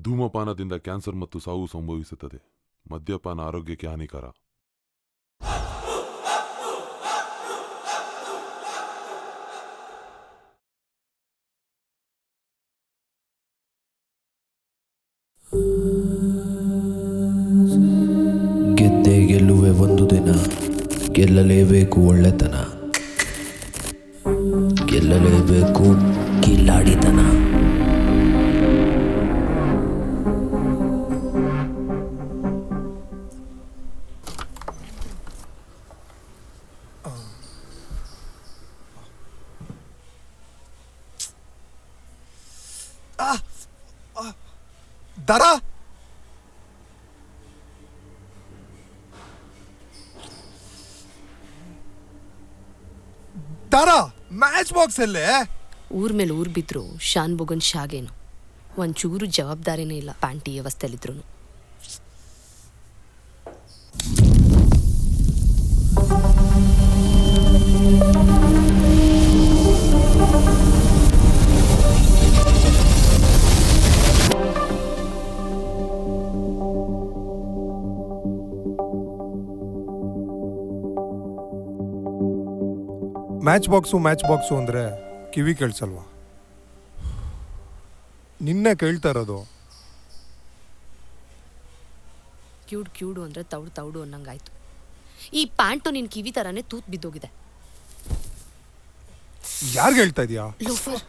ಧೂಮಪಾನದಿಂದ cancer ಮತ್ತು ಸಾವು ಸಂಭವಿಸುತ್ತದೆ. ಮದ್ಯಪಾನ ಆರೋಗ್ಯಕ್ಕೆ ಹಾನಿಕರ. ಗೆದ್ದೇ ಗೆಲ್ಲುವೆ ಒಂದು ದಿನ, ಗೆಲ್ಲಲೇಬೇಕು ಒಳ್ಳೆತನ, ಗೆಲ್ಲಲೇಬೇಕು ಕಿಲ್ಲಾಡಿತನ. ದರ ದರ ಮ್ಯಾಚ್ ಬಾಕ್ಸ್ ಅಲ್ಲೇ ಊರ್ ಮೇಲೆ ಊರ್ ಬಿದ್ರು ಶಾನ್ ಬೊಗನ್ ಶಾಗೇನು ಒಂಚೂರು ಜವಾಬ್ದಾರಿನೇ ಇಲ್ಲ ಪ್ಯಾಂಟಿ ವ್ಯವಸ್ಥೆಯಲ್ಲಿದ್ರು. ಮ್ಯಾಚ್ ಬಾಕ್ಸು ಅಂದ್ರೆ ಕಿವಿ ಕೇಳಿಸಲ್ವಾ? ನಿನ್ನೆ ಕೇಳ್ತಾ ಇರೋದು. ಕ್ಯೂಡು ಅಂದ್ರೆ ತೌಡು ಅನ್ನಂಗಾಯ್ತು. ಈ ಪ್ಯಾಂಟು ನಿನ್ ಕಿವಿ ತರಾನೇ ತೂತ್ ಬಿದ್ದೋಗಿದೆ. ಯಾರ್ಗೆ ಹೇಳ್ತಾ ಇದೀಯಾ? ಲೋಫರ್.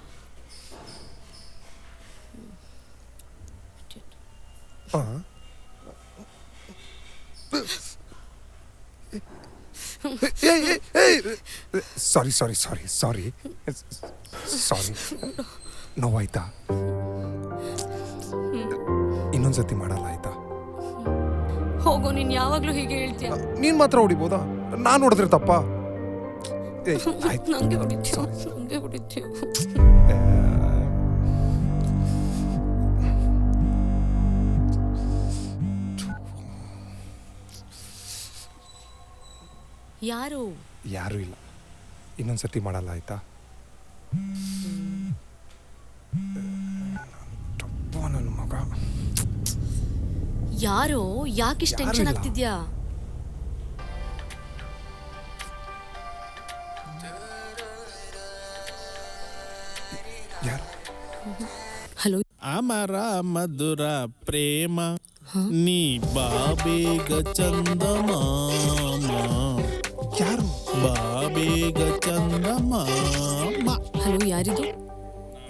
ಸಾರಿ ನೋವಾಯ್ತಾ? ಇನ್ನೊಂದ್ಸತಿ ಮಾಡಲ್ಲ ಆಯ್ತಾ? ಹೋಗೋ, ನೀನ್ ಯಾವಾಗ್ಲೂ ಹೀಗೆ ಹೇಳ್ತೀಯ. ನೀನ್ ಮಾತ್ರ ಹೊಡಿಬೋದಾ? ನಾನ್ ಹೊಡೆದ್ರೆ ತಪ್ಪ? ನಂಗೆ ಹೊಡಿತೀಯ. ಯಾರು ಇಲ್ಲ, ಇನ್ನೊಂದ್ಸತಿ ಮಾಡಲ್ಲ ಆಯ್ತಾ? ನನ್ನ ಮಗ ಯಾರೋ ಯಾಕಿಷ್ಟು ಟೆನ್ಷನ್ ಆಗ್ತಿದ್ಯಾ? ಹಲೋ. ಅಮರ ಮಧುರ ಪ್ರೇಮ ನೀ ಬಾಬೇಗ ಚಂದಮಾಮ, ಯಾರು ಬಾಬೇಗ ಚಂದಮಾಮ. ಹಲೋ, ಯಾರಿದು?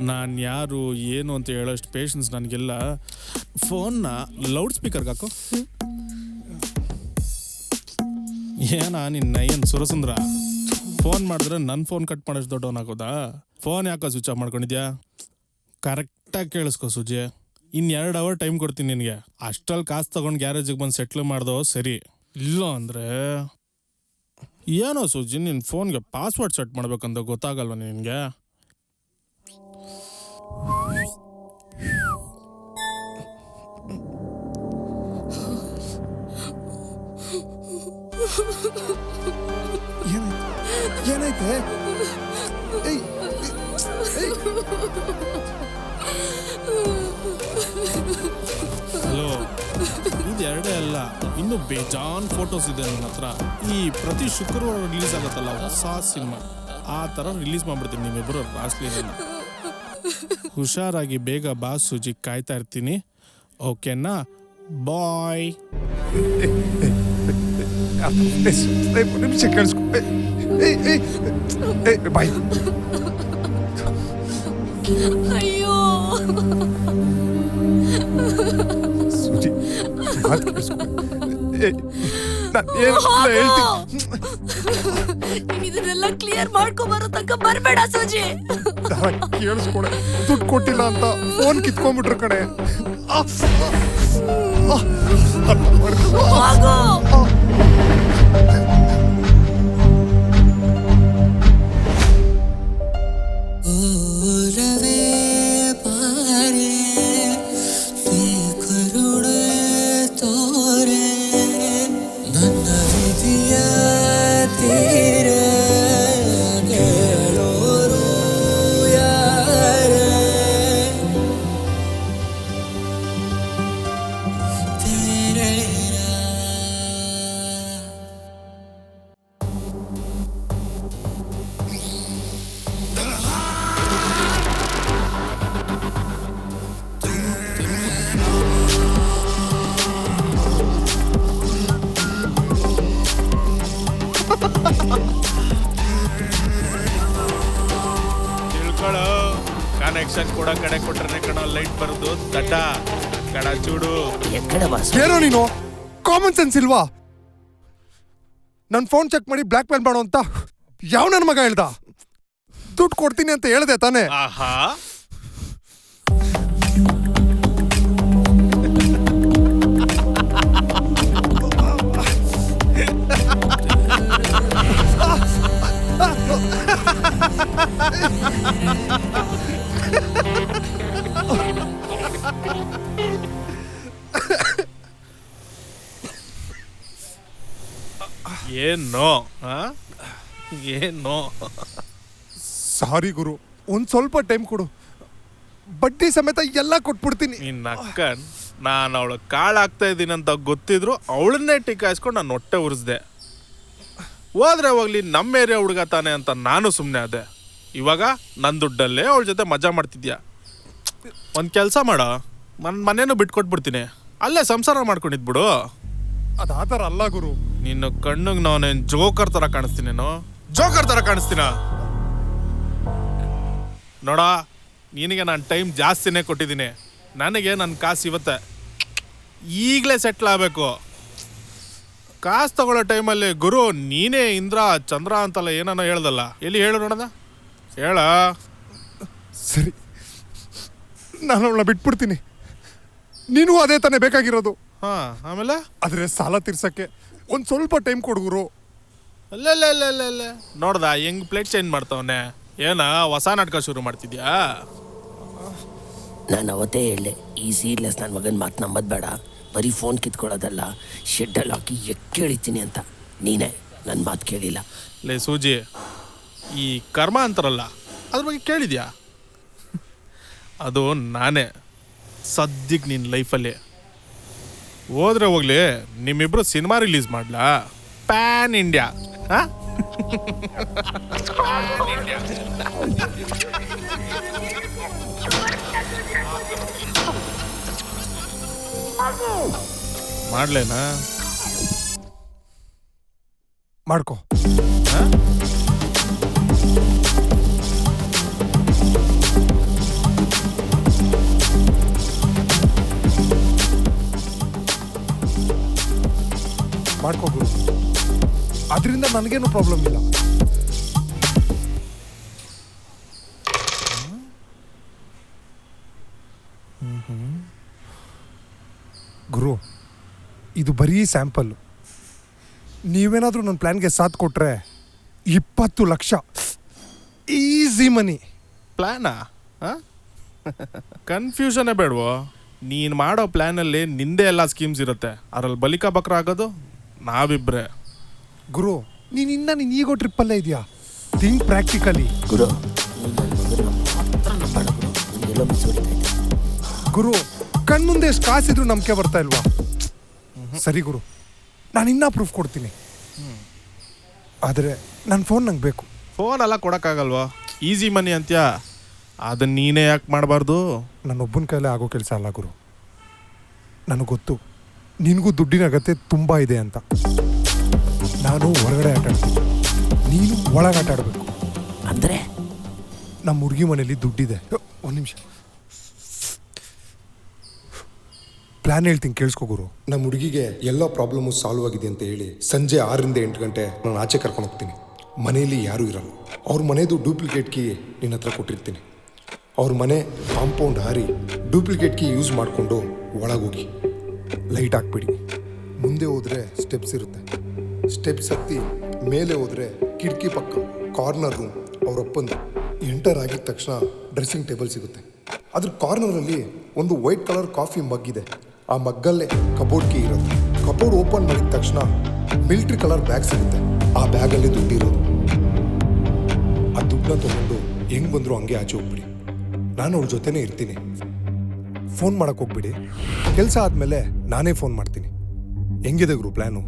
ನಾನು ಯಾರು ಏನು ಅಂತ ಹೇಳೋಷ್ಟು ಪೇಷನ್ಸ್ ನನಗೆಲ್ಲ. ಫೋನ್ನ ಲೌಡ್ ಸ್ಪೀಕರ್ಗೆ ಹಾಕೋ. ಏನ್ ಸುರಸುಂದ್ರ ಫೋನ್ ಮಾಡಿದ್ರೆ ನನ್ನ ಫೋನ್ ಕಟ್ ಮಾಡೋಷ್ಟು ದೊಡ್ಡವನಾಗೋದಾ? ಫೋನ್ ಯಾಕೋ ಸ್ವಿಚ್ ಆಫ್ ಮಾಡ್ಕೊಂಡಿದ್ಯಾ? ಕರೆಕ್ಟಾಗಿ ಕೇಳಿಸ್ಕೊ ಸುಜಿ, ಇನ್ನು 2 ಅವರ್ ಟೈಮ್ ಕೊಡ್ತೀನಿ ನಿನಗೆ. ಅಷ್ಟರಲ್ಲಿ ಕಾಸು ತಗೊಂಡು ಗ್ಯಾರೇಜಿಗೆ ಬಂದು ಸೆಟ್ಲ್ ಮಾಡ್ದೋ ಸರಿ. ಇಲ್ಲ ಅಂದರೆ ಏನೋ ಸುಜಿ, ನಿನ್ನ ಫೋನ್ಗೆ ಪಾಸ್ವರ್ಡ್ ಸೆಟ್ ಮಾಡ್ಬೇಕಂತ ಗೊತ್ತಾಗಲ್ವ ನಿನಗೆ? ಏನೈತೆ? ಹಲೋ, ಇದು 2 ಅಲ್ಲ, ಇನ್ನು ಬೇಜಾನ್ ಫೋಟೋಸ್ ಇದೆ ನನ್ನ ಹತ್ರ. ಈ ಪ್ರತಿ ಶುಕ್ರವಾರ ರಿಲೀಸ್ ಆಗತ್ತಲ್ಲ ಹೊಸ ಸಿನಿಮಾ, ಆ ಥರ ರಿಲೀಸ್ ಮಾಡ್ಬಿಡ್ತೀನಿ ನಿಮ್ಮಿಬ್ಬರು ರಾಸ್ಲಿನ. ಹುಷಾರಾಗಿ ಬೇಗ ಬಾ ಸುಜಿ, ಕಾಯ್ತಾ ಇರ್ತೀನಿ. ಓಕೆನಾ? ಬಾಯ್. ನಿಮಿಷ ಕೇಳಿಸ್ಕೊ. ಬಾಯ್. ಅಯ್ಯೋ ಸುಜಿ, ಮಾತು ಕೇಳಿಸ್ಕೊ. ಇದನ್ನೆಲ್ಲ ಕ್ಲಿಯರ್ ಮಾಡ್ಕೊಂಬರೋ ತನಕ ಬರ್ಬೇಡ ಸೂಜಿ. ಕೇಳಿಸ್ಕೊಡೆ, ದುಡ್ಡು ಕೊಟ್ಟಿಲ್ಲ ಅಂತ ಫೋನ್ ಕಿತ್ಕೊಂಡ್ಬಿಟ್ರು ಕಣೆ. ಮಕ್ಕಳು ಕನೆಕ್ಷನ್ ಕೂಡ ಕಡೆ ಕೊಟ್ರೆ ಕಣ ಲೈಟ್ ಬರೋದು ದಡ್ಡ ಕಡ ಚೂಡು. ಎಕ್ಕಡೆ ಬಾಸ್ ಏನೋ ನೀನು ಕಾಮನ್ ಸೆನ್ಸ್ ಇಲ್ವಾ? ನನ್ನ ಫೋನ್ ಚೆಕ್ ಮಾಡಿ ಬ್ಲ್ಯಾಕ್ ಮೇಲ್ ಮಾಡು ಅಂತ ಯಾವ ನನ್ನ ಮಗ ಹೇಳ್ದ? ದುಡ್ಡು ಕೊಡ್ತೀನಿ ಅಂತ ಹೇಳ್ದೆ ತಾನೇ? ಆಹಾ, ಏನೋ ಏನೋ. ಸಾರಿ ಗುರು, ಒಂದ್ ಸ್ವಲ್ಪ ಟೈಮ್ ಕೊಡು, ಬಡ್ಡಿ ಸಮೇತ ಎಲ್ಲ ಕೊಟ್ಬಿಡ್ತೀನಿ. ನಿನ್ನ ಅಕ್ಕನ್ ನಾನು ಅವಳು ಕಾಳಾಗ್ತಾ ಇದ್ದೀನಿ ಅಂತ ಗೊತ್ತಿದ್ರು ಅವಳನ್ನೇ ಟಿಕಾಯಿಸ್ಕೊಂಡು ನಾನು ಹೊಟ್ಟೆ ಉರಿಸ್ದೆ. ಹೋದ್ರೆ ಹೋಗ್ಲಿ ನಮ್ಮ ಏರಿಯಾ ಹುಡುಗ ತಾನೆ ಅಂತ ನಾನು ಸುಮ್ಮನೆ ಅದೇ. ಇವಾಗ ನನ್ನ ದುಡ್ಡಲ್ಲೇ ಅವಳ ಜೊತೆ ಮಜಾ ಮಾಡ್ತಿದ್ಯಾ. ಒಂದು ಕೆಲಸ ಮಾಡೋ, ನನ್ನ ಮನೇನು ಬಿಟ್ಕೊಟ್ಬಿಡ್ತೀನಿ, ಅಲ್ಲೇ ಸಂಸಾರ ಮಾಡ್ಕೊಂಡಿದ್ಬಿಡು. ಅದು ಆ ಥರ ಅಲ್ಲ ಗುರು. ನಿನ್ನ ಕಣ್ಣಿಗೆ ನಾನೇನು ಜೋಕರ್ ಥರ ಕಾಣಿಸ್ತೀನೇನು? ಜೋಕರ್ ಥರ ಕಾಣಿಸ್ತೀನ ನೋಡ. ನಿನಗೆ ನಾನು ಟೈಮ್ ಜಾಸ್ತಿನೇ ಕೊಟ್ಟಿದ್ದೀನಿ. ನನಗೆ ನನ್ನ ಕಾಸು ಇವತ್ತೆ ಈಗಲೇ ಸೆಟ್ಲ್ ಆಗಬೇಕು. ಕಾಸು ತಗೊಳ್ಳೋ ಟೈಮಲ್ಲಿ ಗುರು ನೀನೇ ಇಂದ್ರ ಚಂದ್ರ ಅಂತಲ್ಲ ಏನೋ ಹೇಳ್ದಲ್ಲ, ಎಲ್ಲಿ ಹೇಳು ನೋಡದ, ಹೇಳ. ಸರಿ, ನಾನು ಅವಳನ್ನ ಬಿಟ್ಬಿಡ್ತೀನಿ. ನೀನು ಅದೇ ತಾನೇ ಬೇಕಾಗಿರೋದು. ಹಾಂ, ಆಮೇಲೆ ಆದ್ರೆ ಸಾಲ ತೀರ್ಸಕ್ಕೆ ಒಂದ್ ಸ್ವಲ್ಪ ಟೈಮ್ ಕೊಡು ಗುರು. ಅಲ್ಲೇ ನೋಡ್ದ ಹೆಂಗ್ ಪ್ಲೇಟ್ ಚೇಂಜ್ ಮಾಡ್ತಾವನೆ. ಏನ ಹೊಸ ನಾಟಕ ಶುರು ಮಾಡ್ತಿದ್ಯಾ? ನಾನು ಅವತ್ತೇ ಹೇಳಲೆ, ಈ ಸೀರಿಯಸ್ ನನ್ನ ಮಗನ ಮಾತು ನಂಬದ್ ಬೇಡ, ಬರೀ ಫೋನ್ ಕಿತ್ಕೊಳ್ಳೋದಲ್ಲ ಶೆಡ್ಡಲ್ಲಿ ಹಾಕಿ ಎಕ್ಕೇಳಿತೀನಿ ಅಂತ. ನೀನೇ ನನ್ನ ಮಾತು ಕೇಳಿಲ್ಲ. ಲೇ ಸೂಜಿ, ಈ ಕರ್ಮ ಅಂತಾರಲ್ಲ ಅದ್ರ ಬಗ್ಗೆ ಕೇಳಿದ್ಯಾ? ಅದು ನಾನೇ ಸದ್ಯಕ್ಕೆ ನಿನ್ನ ಲೈಫಲ್ಲಿ. ಹೋದ್ರೆ ಹೋಗ್ಲಿ, ನಿಮ್ಮಿಬ್ರು ಸಿನಿಮಾ ರಿಲೀಸ್ ಮಾಡ್ಲಾ? Pan India. ಮಾಡ್ಲೇನಾ? ಮಾಡ್ಕೊ. ಮಾಡ್ಕೊ ಗುರು, ಅದರಿಂದ ನನಗೇನು ಪ್ರಾಬ್ಲಮ್ ಇಲ್ಲ. ಗುರು, ಇದು ಬರೀ ಸ್ಯಾಂಪಲ್. ನೀವೇನಾದರೂ ನನ್ನ ಪ್ಲ್ಯಾನ್ಗೆ ಸಾಥ್ ಕೊಟ್ರೆ 20 ಲಕ್ಷ ಈಸಿ ಮನಿ. ಪ್ಲ್ಯಾನಾ? ಕನ್ಫ್ಯೂಷನ್ನೇ ಬೇಡವೋ. ನೀನು ಮಾಡೋ ಪ್ಲ್ಯಾನಲ್ಲಿ ನಿಂದೇ ಎಲ್ಲ ಸ್ಕೀಮ್ಸ್ ಇರುತ್ತೆ, ಅದ್ರಲ್ಲಿ ಬಲಿಕಾ ಬಕ್ರ ಆಗೋದು ನಾವಿಬ್ರೆ. ಗುರು, ನೀನು ಈಗೋ ಟ್ರಿಪ್ಪಲ್ಲೇ ಇದೆಯಾ? Think practically. ಗುರು ನೀನು ನನ್ನ ಮಗನ ಮಾತ್ರ ನಂಬೇಡ ಗುರು, ನನಗೆಲ್ಲೋ ಮಿಸ್ ಹೊಡಿತೈತೆ. ಗುರು, ಕಣ್ಮುಂದೆ ಎಷ್ಟು ಕಾಸಿದ್ರು ನಂಬಿಕೆ ಬರ್ತಾ ಇಲ್ವಾ? ಸರಿ ಗುರು, ನಾನು ಇನ್ನೂ ಪ್ರೂಫ್ ಕೊಡ್ತೀನಿ. ಆದರೆ ನನ್ನ ಫೋನ್ ನಂಗೆ ಬೇಕು. ಫೋನ್ ಎಲ್ಲ ಕೊಡೋಕ್ಕಾಗಲ್ವಾ? ಈಸಿ ಮನಿ ಅಂತ್ಯಾ, ಅದನ್ನ ನೀನೇ ಯಾಕೆ ಮಾಡಬಾರ್ದು? ನನ್ನೊಬ್ಬನ ಕೈಲೇ ಆಗೋ ಕೆಲಸ ಅಲ್ಲ ಗುರು. ನನಗೆ ಗೊತ್ತು ನಿನಗೂ ದುಡ್ಡಿನ ಅಗತ್ಯ ತುಂಬ ಇದೆ ಅಂತ. ನಾನು ಹೊರಗಡೆ ಆಟ ಆಡ್ತೀನಿ, ನೀನು ಒಳಗೆ ಆಟ ಆಡಬೇಕು. ಅಂದರೆ ನಮ್ಮ ಹುಡುಗಿ ಮನೇಲಿ ದುಡ್ಡಿದೆ. ಒಂದು ನಿಮಿಷ ಪ್ಲ್ಯಾನ್ ಹೇಳ್ತೀನಿ, ಕೇಳಿಸ್ಕೊ ಗುರು. ನಮ್ಮ ಹುಡುಗಿಗೆ ಎಲ್ಲ ಪ್ರಾಬ್ಲಮ್ಮು ಸಾಲ್ವ್ ಆಗಿದೆ ಅಂತ ಹೇಳಿ ಸಂಜೆ 6 ರಿಂದ 8 ಗಂಟೆ ನಾನು ಆಚೆ ಕರ್ಕೊಂಡು ಹೋಗ್ತೀನಿ. ಮನೆಯಲ್ಲಿ ಯಾರೂ ಇರಲ್ಲ. ಅವ್ರ ಮನೆಯದು ಡೂಪ್ಲಿಕೇಟ್ ಕೀ ನಿನ್ನ ಹತ್ರ ಕೊಟ್ಟಿರ್ತೀನಿ. ಅವ್ರ ಮನೆ ಕಾಂಪೌಂಡ್ ಹಾರಿ ಡೂಪ್ಲಿಕೇಟ್ ಕೀ ಯೂಸ್ ಮಾಡಿಕೊಂಡು ಒಳಗೋಗಿ ಲೈಟ್ ಹಾಕ್ಬಿಡಿ. ಮುಂದೆ ಹೋದರೆ ಸ್ಟೆಪ್ಸ್ ಇರುತ್ತೆ, ಸ್ಟೆಪ್ಸ್ ಹತ್ತಿ ಮೇಲೆ ಹೋದರೆ ಕಿಟಕಿ ಪಕ್ಕ ಕಾರ್ನರ್ ರೂಮ್ ಅವರಪ್ಪಂದು. ಎಂಟರ್ ಆಗಿದ ತಕ್ಷಣ ಡ್ರೆಸ್ಸಿಂಗ್ ಟೇಬಲ್ ಸಿಗುತ್ತೆ. ಅದ್ರ ಕಾರ್ನರಲ್ಲಿ ಒಂದು ವೈಟ್ ಕಲರ್ ಕಾಫಿ ಮಗ್ ಇದೆ. ಆ ಮಗ್ಗಲ್ಲೇ ಕಬೋರ್ಡ್ ಕೀ ಇರೋದು. ಕಬೋರ್ಡ್ ಓಪನ್ ಮಾಡಿದ ತಕ್ಷಣ ಮಿಲ್ಟ್ರಿ ಕಲರ್ ಬ್ಯಾಗ್ ಸಿಗುತ್ತೆ. ಆ ಬ್ಯಾಗಲ್ಲಿ ದುಡ್ಡಿರೋದು. ಆ ದುಡ್ಡನ್ನ ತೊಗೊಂಡು ಹೆಂಗೆ ಬಂದರೂ ಹಂಗೆ ಆಚೆ ಹೋಗ್ಬಿಡಿ. ನಾನು ಅವ್ರ ಜೊತೆನೇ ಇರ್ತೀನಿ. ಫೋನ್ ಮಾಡಕ್ಕೆ ಹೋಗ್ಬಿಡಿ. ಕೆಲಸ ಆದಮೇಲೆ ನಾನೇ ಫೋನ್ ಮಾಡ್ತೀನಿ. ಹೆಂಗಿದೆ ಗುರು ಪ್ಲ್ಯಾನು?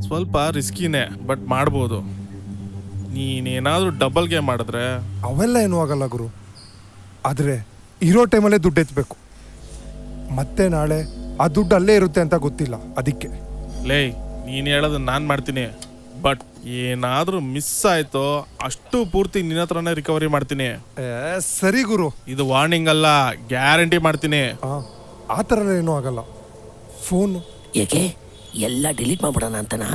ಸ್ವಲ್ಪ ರಿಸ್ಕಿನೇ, ಬಟ್ ಮಾಡ್ಬೋದು. ನೀನೇನಾದರೂ ಡಬಲ್ ಗೇಮ್ ಮಾಡಿದ್ರೆ ಅವೆಲ್ಲ ಏನೂ ಆಗಲ್ಲ ಗುರು. ಆದರೆ ಇರೋ ಟೈಮಲ್ಲೇ ದುಡ್ಡು ಎತ್ತಬೇಕು. ಮತ್ತೆ ನಾಳೆ ಆ ದುಡ್ಡು ಅಲ್ಲೇ ಇರುತ್ತೆ ಅಂತ ಗೊತ್ತಿಲ್ಲ, ಅದಕ್ಕೆ. ಲೇ, ನೀನು ಹೇಳೋದನ್ನ ನಾನು ಮಾಡ್ತೀನಿ. ಬಟ್ ಏನಾದರೂ ಮಿಸ್ ಆಯ್ತೋ ಅಷ್ಟು ಪೂರ್ತಿ ನಿನ್ನ ಹತ್ರನೇ ರಿಕವರಿ ಮಾಡ್ತೀನಿ. ಸರಿ ಗುರು. ಇದು ವಾರ್ನಿಂಗ್ ಅಲ್ಲ, ಗ್ಯಾರಂಟಿ ಮಾಡ್ತೀನಿ. ಆ ಥರ ಏನೂ ಆಗಲ್ಲ. ಫೋನು ಏಕೆ ಎಲ್ಲ ಡಿಲೀಟ್ ಮಾಡ್ಬಿಡೋಣ ಅಂತನಾ?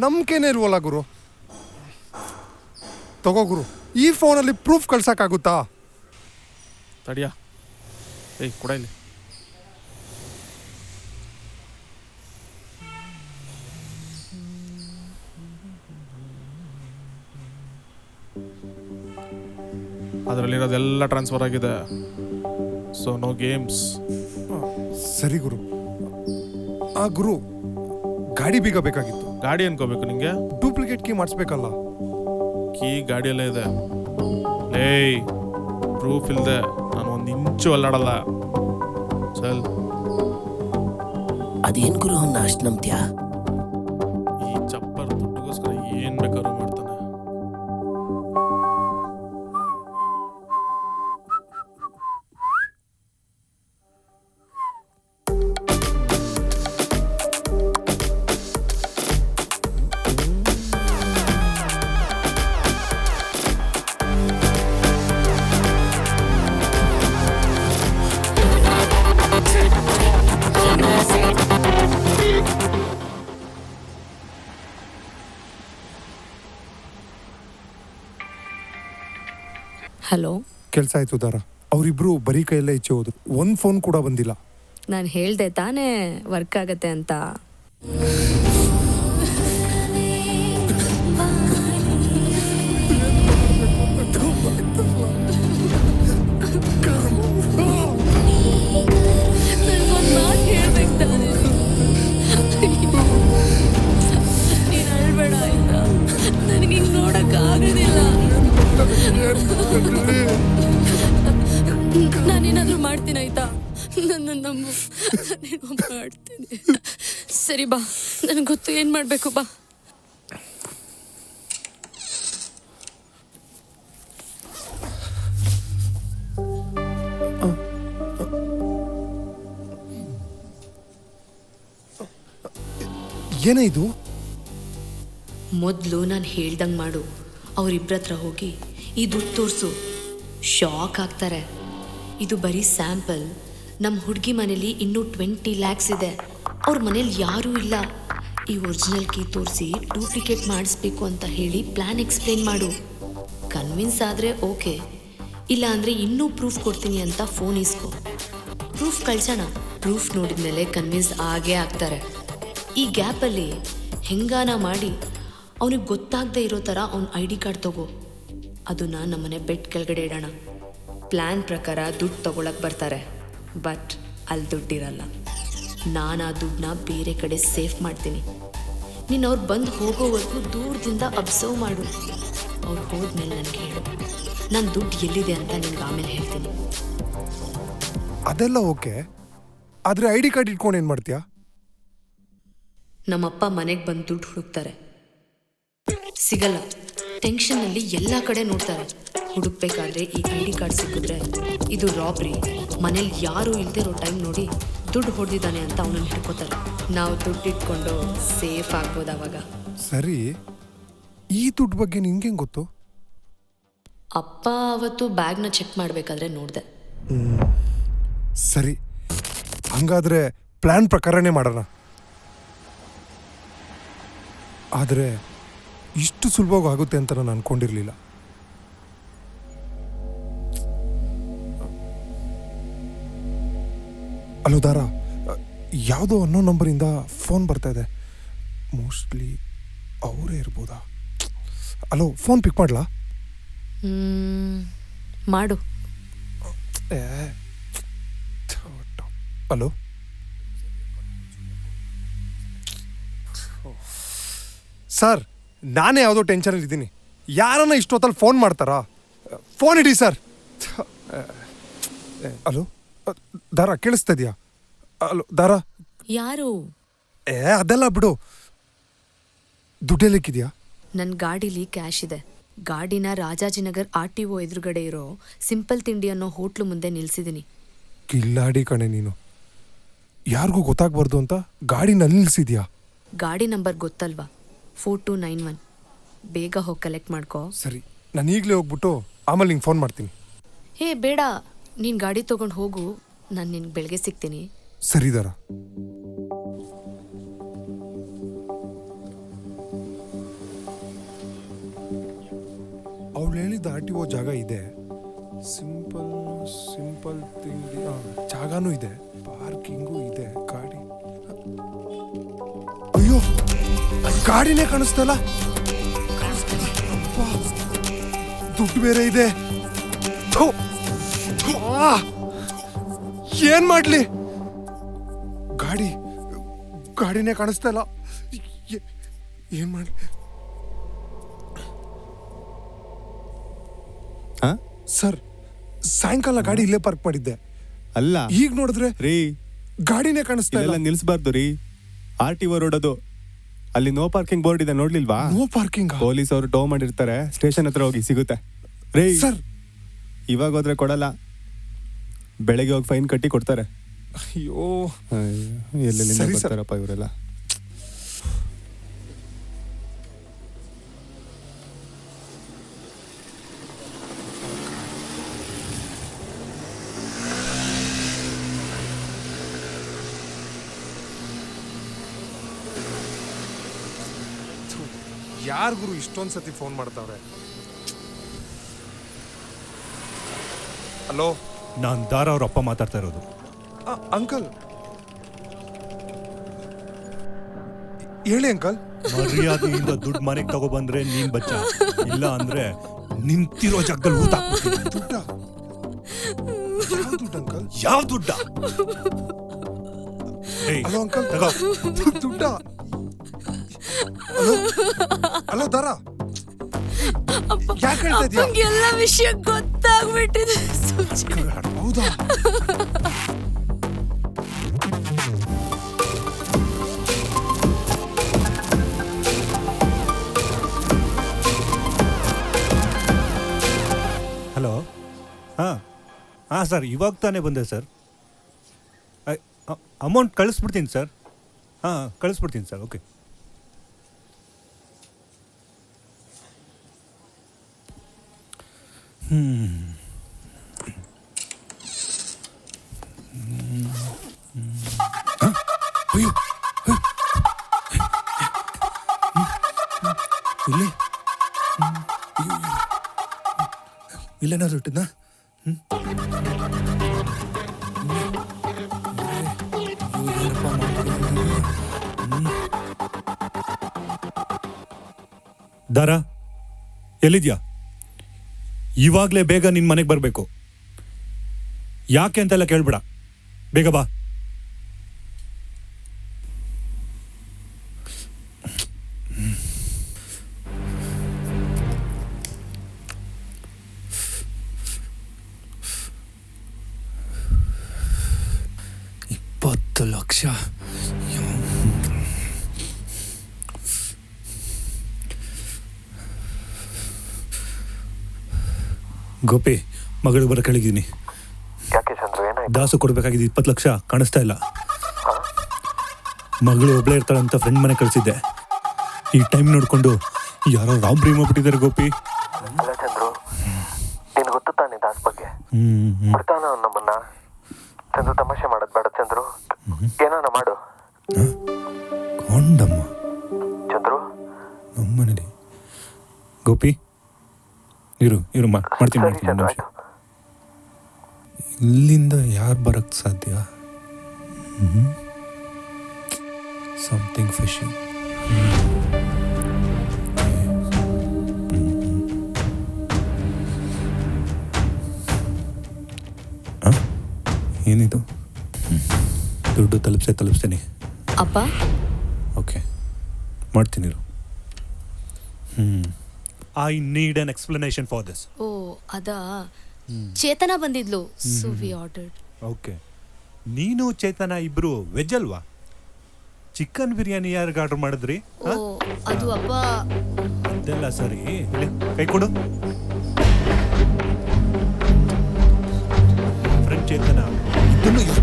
ನಂಬಿಕೆನೇ ಇಲ್ವಲ್ಲ ಗುರು. ತಗೋ ಗುರು, ಈ ಫೋನಲ್ಲಿ ಪ್ರೂಫ್ ಕಳ್ಸಕ್ಕಾಗುತ್ತಾ? ತಡಿಯಾ, ಏಯ್ ಕೊಡ ಇಲ್ಲಿ. ಅದರಲ್ಲಿರೋದೆಲ್ಲ ಟ್ರಾನ್ಸ್ಫರ್ ಆಗಿದೆ, ಸೊ ನೋ ಗೇಮ್ಸ್. ಸರಿ ಗುರು. ಆ ಗುರು, ಗಾಡಿ ಬೀಗ ಬೇಕಾಗಿತ್ತು. ಗಾಡಿ ಅನ್ಕೋಬೇಕು ನಿಂಗೆ? ಡೂಪ್ಲಿಕೇಟ್ ಕೀ ಮಾಡಿಸ್ಬೇಕಲ್ಲ. ಕೀ ಗಾಡಿಯಲ್ಲೇ ಇದೆ. ಏಯ್, ಪ್ರೂಫ್ ಇಲ್ಲದೆ ನಾನು ಒಂದು ಇಂಚು ಅಲ್ಲಾಡಲ್ಲ. ಚಲ್. ಅದೇನ್ ಗುರು ಅವನ್ನ ಅಷ್ಟು ನಂಬ್ತ್ಯಾ? ಈ ಚಪ್ಪರ್ ದುಡ್ಡುಗೋಸ್ಕರ ಏನ್ ಬೇಕಾದ್ರೂ ಮಾಡ್ತಾನೆ. ಹಲೋ, ಕೆಲಸ ಆಯ್ತು ದಾರ. ಅವರಿಬ್ರು ಬರೀ ಕೈಯಲ್ಲೇ ಈಚೆ ಹೋದ್ರು. ಒಂದು ಫೋನ್ ಕೂಡ ಬಂದಿಲ್ಲ. ನಾನು ಹೇಳ್ದೆ ತಾನೇ ವರ್ಕ್ ಆಗತ್ತೆ ಅಂತ. ನಾನೇನಾದ್ರೂ ಮಾಡ್ತೀನಿ ಆಯ್ತಾ? ನನ್ನ ನಂಬು, ನಾನೇನೋ ಮಾಡ್ತೀನಿ. ಸರಿ ಬಾ, ನನಗೆ ಗೊತ್ತು ಏನ್ ಮಾಡ್ಬೇಕು. ಬಾ. ಏನೇ ಇದು? ಮೊದಲು ನಾನು ಹೇಳ್ದಂಗೆ ಮಾಡು. ಅವರಿಬ್ಬರ ಹತ್ರ ಹೋಗಿ ಈ ದುಡ್ಡು ತೋರಿಸು. ಶಾಕ್ ಆಗ್ತಾರೆ. ಇದು ಬರೀ ಸ್ಯಾಂಪಲ್. ನಮ್ಮ ಹುಡುಗಿ ಮನೇಲಿ ಇನ್ನೂ 20 lakhs ಇದೆ. ಅವ್ರ ಮನೇಲಿ ಯಾರೂ ಇಲ್ಲ. ಈ ಒರಿಜಿನಲ್ ಕೀ ತೋರಿಸಿ ಡೂಪ್ಲಿಕೇಟ್ ಮಾಡಿಸ್ಬೇಕು ಅಂತ ಹೇಳಿ ಪ್ಲ್ಯಾನ್ ಎಕ್ಸ್ಪ್ಲೇನ್ ಮಾಡು. ಕನ್ವಿನ್ಸ್ ಆದರೆ ಓಕೆ, ಇಲ್ಲ ಅಂದರೆ ಇನ್ನೂ ಪ್ರೂಫ್ ಕೊಡ್ತೀನಿ ಅಂತ ಫೋನ್ ಇಸ್ಕೊ. ಪ್ರೂಫ್ ಕಳ್ಸೋಣ. ಪ್ರೂಫ್ ನೋಡಿದ್ಮೇಲೆ ಕನ್ವಿನ್ಸ್ ಆಗೇ ಆಗ್ತಾರೆ. ಈ ಗ್ಯಾಪಲ್ಲಿ ಹೆಂಗಾನ ಮಾಡಿ ಅವನಿಗೆ ಗೊತ್ತಾಗದೇ ಇರೋ ಥರ ಅವ್ನ ID ಕಾರ್ಡ್ ತಗೋ. ಅದನ್ನು ನಮ್ಮನೆ ಬೆಡ್ ಕೆಳಗಡೆ ಇಡೋಣ. ಪ್ಲ್ಯಾನ್ ಪ್ರಕಾರ ದುಡ್ಡು ತಗೊಳಕ್ಕೆ ಬರ್ತಾರೆ, ಬಟ್ ಅಲ್ಲಿ ದುಡ್ಡಿರಲ್ಲ. ನಾನು ಆ ದುಡ್ಡನ್ನ ಬೇರೆ ಕಡೆ ಸೇಫ್ ಮಾಡ್ತೀನಿ. ನೀನು ಅವ್ರು ಬಂದು ಹೋಗೋವರೆಗೂ ದೂರದಿಂದ ಅಬ್ಸರ್ವ್ ಮಾಡು. ಅವ್ರು ಹೋದ್ಮೇಲೆ ನನಗೆ ಹೇಳು. ನಾನು ದುಡ್ಡು ಎಲ್ಲಿದೆ ಅಂತ ನಿನ್ಗೆ ಆಮೇಲೆ ಹೇಳ್ತೀನಿ. ಅದೆಲ್ಲ ಓಕೆ, ಆದರೆ ID ಕಾರ್ಡ್ ಇಟ್ಕೊಂಡು ಏನು ಮಾಡ್ತೀಯಾ? ನಮ್ಮಪ್ಪ ಮನೆಗೆ ಬಂದು ದುಡ್ಡು ಹುಡುಕ್ತಾರೆ, ಸಿಗಲ್ಲ. ಟೆನ್ಷನ್ನಲ್ಲಿ ಎಲ್ಲ ಕಡೆ ನೋಡ್ತಾರೆ. ಹುಡುಕ್ಬೇಕಾದ್ರೆ ಈ ID ಕಾರ್ಡ್ ಸಿಕ್ಕಿದ್ರೆ ಇದು ರಾಬ್ರಿ, ಮನೇಲಿ ಯಾರೂ ಇಲ್ದಿರೋ ಟೈಮ್ ನೋಡಿ ದುಡ್ಡು ಹೊಡೆದಿದ್ದಾನೆ ಅಂತ ಅವನನ್ನು ಹಿಡ್ಕೋತಾರೆ. ನಾವು ದುಡ್ಡು ಇಟ್ಕೊಂಡು ಸೇಫ್ ಆಗ್ಬೋದು ಅವಾಗ. ಸರಿ, ಈ ದುಡ್ಡು ಬಗ್ಗೆ ನಿನ್ಗೆ ಗೊತ್ತು? ಅಪ್ಪ ಅವತ್ತು ಬ್ಯಾಗ್ನ ಚೆಕ್ ಮಾಡಬೇಕಾದ್ರೆ ನೋಡಿದೆ. ಸರಿ, ಹಂಗಾದ್ರೆ ಪ್ಲ್ಯಾನ್ ಪ್ರಕಾರನೇ ಮಾಡೋಣ. ಆದರೆ ಇಷ್ಟು ಸುಲಭವಾಗಿ ಆಗುತ್ತೆ ಅಂತ ನಾನು ಅನ್ಕೊಂಡಿರಲಿಲ್ಲ. ಅಲೋ ದಾರ, ಯಾವುದೋ ಅನ್ನೋ ನಂಬರಿಂದ ಫೋನ್ ಬರ್ತಾ ಇದೆ. ಮೋಸ್ಟ್ಲಿ ಅವರೇ ಇರ್ಬೋದಾ? ಅಲೋ, ಫೋನ್ ಪಿಕ್ ಮಾಡಲಾ? ಮಾಡು. ಹಲೋ, ಸರ್, ನಾನೇ ಯಾವುದೋ ಟೆನ್ಷನಲ್ಲಿ ಇದ್ದೀನಿ. ಯಾರನ್ನ ಇಷ್ಟೊತ್ತಲ್ಲಿ ಫೋನ್ ಮಾಡ್ತಾರಾ? ಫೋನ್ ಇಡಿ ಸರ್. ಹಲೋ ದಾರ, ಕೇಳಿಸ್ತಾ ಇದೆಯಾ? ಹಲೋ ದಾರ. ಯಾರು? ಅದೆಲ್ಲ ಬಿಡು. ದುಡ್ಡೆಲ್ಲಿಕ್ಕಿದೆಯಾ? ನನ್ನ ಗಾಡೀಲಿ ಕ್ಯಾಶ್ ಇದೆ. ಗಾಡಿನ ರಾಜಾಜಿನಗರ್ RTO ಎದುರುಗಡೆ ಇರೋ ಸಿಂಪಲ್ ತಿಂಡಿ ಅನ್ನೋ ಹೋಟ್ಲು ಮುಂದೆ ನಿಲ್ಸಿದ್ದೀನಿ. ಕಿಲ್ಲಾಡಿ ಕಣೆ ನೀನು. ಯಾರಿಗೂ ಗೊತ್ತಾಗ್ಬಾರ್ದು ಅಂತ ಗಾಡಿನಲ್ಲಿ ನಿಲ್ಸಿದ್ಯಾ? ಗಾಡಿ ನಂಬರ್ ಗೊತ್ತಲ್ವಾ? 4291. ಬೇಗ ಹೋಗಿ ಕಲೆಕ್ಟ್ ಮಾಡ್ಕೋ. ಸರಿ, ನಾನು ಈಗಲೇ ಹೋಗ್ಬಿಟ್ಟು ಆಮೇಲೆ ನಿಂಗೆ ಫೋನ್ ಮಾಡ್ತೀನಿ. ಹೇ ಬೇಡ, ನೀನು ಗಾಡಿ ತೊಗೊಂಡು ಹೋಗು, ನಾನು ನಿನ್ಗೆ ಬೆಳಗ್ಗೆ ಸಿಗ್ತೀನಿ. ಸರಿ ದಾರ. ಅವಳು ಹೇಳಿದ RTO ಜಾಗ ಇದೆ. ಸಿಂಪಲ್ ತಿಂಡಿ ಜಾಗನೂ ಇದೆ, ಪಾರ್ಕಿಂಗು ಇದೆ. ಗಾಡಿ, ಅಯ್ಯೋ ಗಾಡಿನೇ ಕಾಣಿಸ್ತಲ್ಲ. ಅಪ್ಪಾ, ದುಡ್ಡು ಬೇರೆ ಇದೆ. ಥು, ಥು, ಆ! ಏನ್ ಮಾಡ್ಲಿ? ಗಾಡಿನೇ ಕಾಣಿಸ್ತಾ ಇಲ್ಲ. ಏನ್ ಮಾಡ್ಲಿ? ಸರ್, ಸಾಯಂಕಾಲ ಗಾಡಿ ಇಲ್ಲೇ ಪಾರ್ಕ್ ಮಾಡಿದ್ದೆ. ಅಲ್ಲ ಈಗ ನೋಡಿದ್ರೆ ರೀ, ಗಾಡಿನೇ ಕಾಣಿಸ್ತಾ ಇಲ್ಲ. ನಿಲ್ಸ್ಬಾರ್ದು ರೀ. RTO ರೋಡ್ ಅದು. ಅಲ್ಲಿ ನೋ ಪಾರ್ಕಿಂಗ್ ಬೋರ್ಡ್ ಇದೆ, ನೋಡ್ಲಿಲ್ವಾ? No parking. ಪೊಲೀಸ್ ಅವರು ಟೋ ಮಾಡಿರ್ತಾರೆ. ಸ್ಟೇಷನ್ ಹತ್ರ ಹೋಗಿ ಸಿಗುತ್ತೆ ರೀ. ಸರ್, ಇವಾಗ ಹೋದ್ರೆ ಕೊಡಲ್ಲ, ಬೆಳಗ್ಗೆ ಹೋಗಿ ಫೈನ್ ಕಟ್ಟಿ ಕೊಡ್ತಾರೆ. ಅಯ್ಯೋ, ಎಲ್ಲೆಲ್ಲಿಂದ ಸರಿ ಸರ್. ಬರ್ತಾರಪ್ಪ ಇವರೆಲ್ಲ. ಯಾರ್ ಗುರು ಇಷ್ಟೊಂದ್ ಸತಿ ಫೋನ್ ಮಾಡ್ತಾವ್ರೆ? ಹಲೋ, ನಾನು ದಾರ ಅವ್ರ ಅಪ್ಪ ಮಾತಾಡ್ತಾ ಇರೋದು. ಅಂಕಲ್ ಹೇಳಿ. ಅಂಕಲ್, ಮರ್ಯಾದೆಯಿಂದ ದುಡ್ಡು ಮನೆಗೆ ತಗೊಬಂದ್ರೆ ನೀನ್ ಬಚ್ಚ, ಇಲ್ಲ ಅಂದ್ರೆ ನಿಂತಿರೋ ಜಾಗದಲ್ಲಿ ಊಟ. ದುಡ್ಡ? ಯಾವ ದುಡ್ಡು ಅಂಕಲ್? ಯಾವ ದುಡ್ಡ? ಹಲೋ ಅಂಕಲ್, ತಗೋ. ದುಡ್ಡ? ಹಲೋ ದಾರ, ಯಾಕೆ ಹೇಳ್ತಾ ಇದೀಯ? ಎಲ್ಲ ವಿಷಯ ಗೊತ್ತಾಗ್ಬಿಟ್ಟಿದೆ. ಹೌದಾ? ಹಲೋ, ಹಾಂ ಸರ್, ಇವಾಗ ತಾನೇ ಬಂದೆ ಸರ್. ಅಮೌಂಟ್ ಕಳಿಸ್ಬಿಡ್ತೀನಿ ಸರ್. ಕಳಿಸ್ಬಿಡ್ತೀನಿ ಸರ್. ಓಕೆ. ಅಯ್ಯೋ, ಇಲ್ಲೇನಾದ್ರು ಇಟ್ಟಿದ್ನಾ? ದಾರ, ಎಲ್ಲಿದ್ಯಾ? ಇವಾಗಲೇ ಬೇಗ ನಿನ್ನ ಮನೆಗೆ ಬರಬೇಕು. ಯಾಕೆ ಅಂತೆಲ್ಲ ಕೇಳ್ಬೇಡ, ಬೇಗ ಬಾ. ಲಕ್ಷ. ಗೋಪಿ, ಮಗಳು ಬರ ಕಳಿದ್ದೀನಿ. ದಾಸು ಕೊಡ್ಬೇಕಾಗಿದ್ದು 20 ಲಕ್ಷ ಕಾಣಿಸ್ತಾ ಇಲ್ಲ. ಮಗಳು ಒಬ್ಳೆ ಇರ್ತಾಳಂತ ಫ್ರೆಂಡ್ ಮನೆ ಕಳಿಸಿದ್ದೆ. ಈ ಟೈಮ್ ನೋಡ್ಕೊಂಡು ಯಾರೋ ರಾಬ್ರಿ ಮಾಡ್ಬಿಟ್ಟಿದ್ದಾರೆ ಗೋಪಿ. ಅಲ್ಲ ಚಂದ್ರು, ನಿನ್ ಗೊತ್ತು ತಾನೆ ದಾಸ್ ಬಗ್ಗೆ? ಬಿಡ್ತಾನ ನಮ್ಮನ್ನ. ಚಂದ್ರು, ತಮಾಷೆ ಮಾಡೋದ್ ಬೇಡ ಚಂದ್ರು, ಏನಾನ ಮಾಡು. ಕೊಂಡಮ್ಮ ಚಂದ್ರು, ನಮ್ಮನೇಲಿ. ಗೋಪಿ, ಇರು ಮಾಡ್ತೀನಿ. ಇಲ್ಲಿಂದ ಯಾರು ಬರಕ್ ಸಾಧ್ಯ? Something fishing. ಏನಿದು? ದುಡ್ಡು ತಲುಪಿಸ್ತೇನೆ. ಅಪ್ಪ, ಓಕೆ, ಮಾಡ್ತೀನಿ. I need an explanation for this. Oh ಅದಾ, ಚೇತನ ಬಂದಿದ್ಲು, ಸೊ ವಿ ಆರ್ಡರ್ಡ್. ಓಕೆ, ನೀನು ಚೇತನ ಇಬ್ರು ವೆಜ್ ಅಲ್ವಾ? ಚಿಕನ್ ಬಿರಿಯಾನಿ ಯಾರಿಗೆ ಆರ್ಡರ್ ಮಾಡಿದ್ರಿ? ಓ ಅದು ಅಪ್ಪ. ಅದೆಲ್ಲ ಸರಿ, ಕೈ ಕೊಡು. ಫ್ರೆಂಡ್ ಚೇತನ ಇದನ್ನು ಯೂಸ್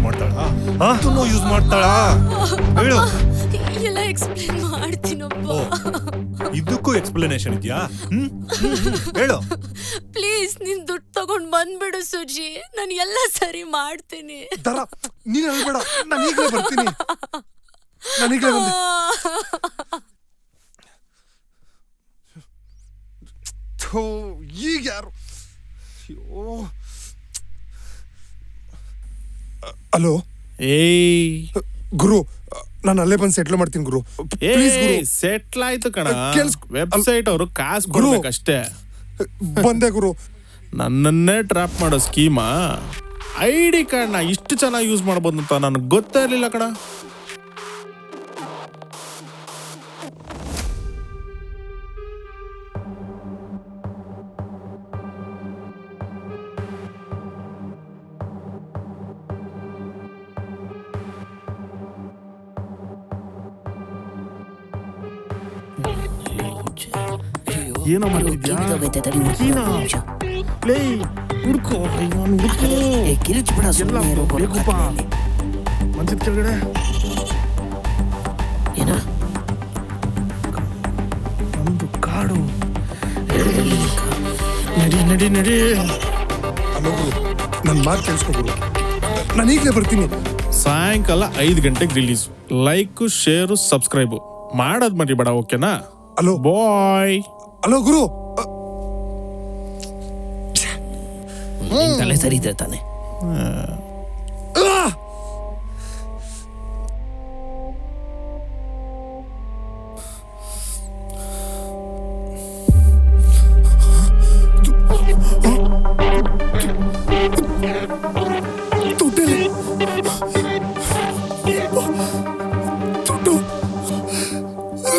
ಮಾಡ್ತಾಳಾ? ಹೇಳು. ಎಲ್ಲ ಎಕ್ಸ್ಪ್ಲೇನ್ ಮಾಡ್ತೀನಪ್ಪ. ಇದಕ್ಕೂ ಎಕ್ಸ್ಪ್ಲನೇಷನ್ ಇದೆಯಾ? ಹೇಳು. ಪ್ಲೀಸ್ ನೀನ್ ದುಡ್ಡು ತಗೊಂಡ್ ಬಂದ್ಬಿಡು ಸುಜಿ, ನಾನು ಎಲ್ಲ ಸರಿ ಮಾಡ್ತೀನಿ. ದರ ನೀನು ಹೇಳ್ಬೇಡ, ನಾನು ಈಗಲೇ ಬರ್ತೀನಿ. ನಾನೀಗಲೇ ಬಂದೆ. ಈಗ ಯಾರು? ಹಲೋ ಏಯ್ ಗುರು, ನಾನು ಅಲ್ಲೇ ಬಂದು ಸೆಟ್ಲ್ ಮಾಡ್ತೀನಿ ಗುರು. Please Guru. ಸೆಟ್ಲ್ ಆಯ್ತು ಕಣ. ಕೇಳಿಸ್ಕೊ. ವೆಬ್ಸೈಟ್ ಅವರು ಕಾಸು ಗುರು. ಕೊಡ್ಬೇಕಷ್ಟೇ. ಬಂದೆ ಗುರು. ನನ್ನನ್ನೇ ಟ್ರ್ಯಾಪ್ ಮಾಡೋ ಸ್ಕೀಮಾ? ID ಕಾರ್ಡ್ನ ಇಷ್ಟು ಚೆನ್ನಾಗಿ ಯೂಸ್ ಮಾಡ್ಬೋದು ಅಂತ ನನಗೆ ಗೊತ್ತೇ ಇರಲಿಲ್ಲ ಕಣ. ಏನೋ ಮಾಡ್ತಿದ್ಯಾ? ಹುಡ್ಕೋ ಕಿರಿಚ್ ಬಿಡ ಮಂಚದ ಕೆಳಗಡೆ ಏನ ಒಂದು ಕಾಡು. ನಡಿ ನಡಿ ನಡಿ. ಹಲೋ ಗುರು, ನನ್ನ ಮಾತು ಕೇಳಿಸ್ಕೊ ಗುರು, ನಾನು ಈಗಲೇ ಬರ್ತೀನಿ. ಸಾಯಂಕಾಲ 5 ಗಂಟೆಗೆ ರಿಲೀಸ್. ಲೈಕ್, ಶೇರು, ಸಬ್ಸ್ಕ್ರೈಬು ಮಾಡೋದ್ ಮರಿಬೇಡ. ಓಕೆನಾ? ಹಲೋ ಬಾಯ್. ಹಲೋ ಗುರು. ತಲೆ ಸರಿ ಇದ್ರೆ ತಾನೆ.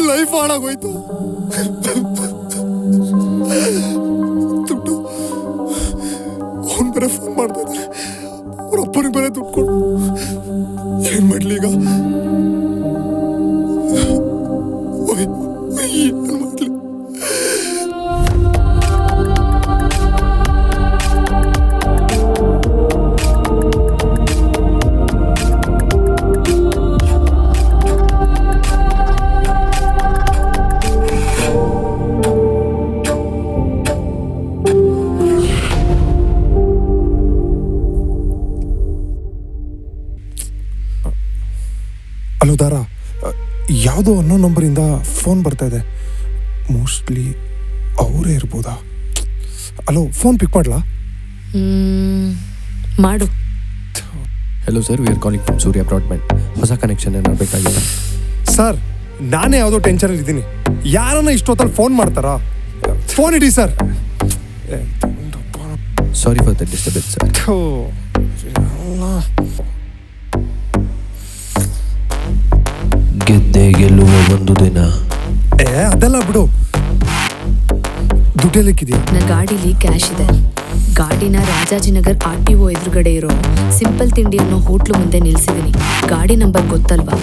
ಲೈಫ್ ಹಾಳಾಗೋಯ್ತು. ದುಡ್ಡು ಅವ್ನು ಬೇರೆ ಫೋನ್ ಮಾಡ್ತಾ ಇದ್ದಾರೆ, ಅವ್ರ ಅಪ್ಪನಿಗೆ ಬೇರೆ ದುಡ್ಡು ಕೊಡು. ಏನ್ ಮಾಡ್ಲಿ ಈಗ? ಏನ್ ಮಾಡ್ಲಿ? ಹಲೋ ದಾರ, ಯಾವುದೋ ಅನ್ನೋ ನಂಬರಿಂದ ಫೋನ್ ಬರ್ತಾ ಇದೆ. ಮೋಸ್ಟ್ಲಿ ಅವರೇ ಇರ್ಬೋದಾ? ಹಲೋ, ಫೋನ್ ಪಿಕ್ ಮಾಡ್ಲಾ? ಮಾಡು. Hello sir, we are calling from Surya broadband. ಹೊಸ ಕನೆಕ್ಷನ್ ಏನಾದ್ರು ಬೇಕಾಗಿಲ್ಲ ಸರ್? ನಾನೇ ಯಾವುದೋ ಟೆನ್ಷನಲ್ಲಿ ಇದ್ದೀನಿ. ಯಾರನ್ನ ಇಷ್ಟೊತ್ತಲ್ಲಿ ಫೋನ್ ಮಾಡ್ತಾರಾ? Phone ED sir. Sorry for the disturbance sir. ಗೆದ್ದೆ ಗೆಲ್ಲುವ ಒಂದು ದಿನ. ಅದೆಲ್ಲ ಬಿಡು, ದುಡ್ಡೆಲ್ಲಕ್ಕಿದೆಯಾ? ನನ್ನ ಗಾಡಿಲಿ ಕ್ಯಾಶ್ ಇದೆ. ಗಾಡಿನ ರಾಜಾಜಿನಗರ್ RTO ಎದುರುಗಡೆ ಇರೋ ಸಿಂಪಲ್ ತಿಂಡಿ ಅನ್ನೋ ಹೋಟ್ಲು ಮುಂದೆ ನಿಲ್ಸಿದೀನಿ. ಗಾಡಿ ನಂಬರ್ ಗೊತ್ತಲ್ವಾ?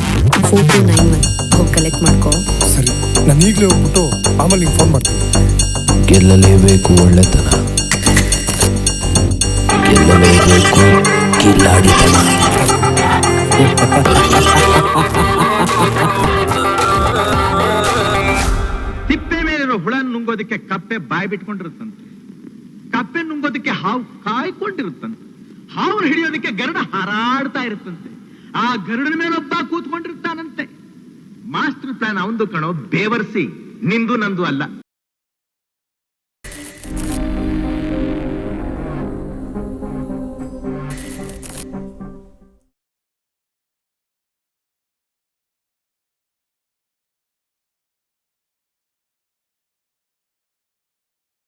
4291. ಹೋಗಿ ಕಲೆಕ್ಟ್ ಮಾಡ್ಕೋ. ಸರಿ, ನಾನು ಈಗಲೇ ಹೋಗ್ಬಿಟ್ಟು ಆಮೇಲೆ ನಿಂಗೆ ಫೋನ್ ಮಾಡ್ತೀನಿ. ಗೆಲ್ಲಲೇಬೇಕು ಒಳ್ಳೆತನ, ಗೆಲ್ಲಲೇಬೇಕು ಕಿಲ್ಲಾಡಿತನ. ತಿಪ್ಪೆ ಮೇಲಿರೋ ಹುಳ ನುಂಗೋದಕ್ಕೆ ಕಪ್ಪೆ ಬಾಯಿ ಬಿಟ್ಕೊಂಡಿರುತ್ತಂತೆ. ಕಪ್ಪೆ ನುಂಗೋದಕ್ಕೆ ಹಾವು ಕಾಯ್ಕೊಂಡಿರುತ್ತಂತೆ. ಹಾವು ಹಿಡಿಯೋದಕ್ಕೆ ಗರುಡ ಹಾರಾಡ್ತಾ ಇರುತ್ತಂತೆ. ಆ ಗರುಡನ ಮೇಲೆ ಒಬ್ಬ ಕೂತ್ಕೊಂಡಿರ್ತಾನಂತೆ. ಮಾಸ್ಟರ್ ಪ್ಲಾನ್ ಅವಂದು ಕಣೋ, ಬೇವರ್ಸಿ. ನಿಂದು ನಂದು ಅಲ್ಲ.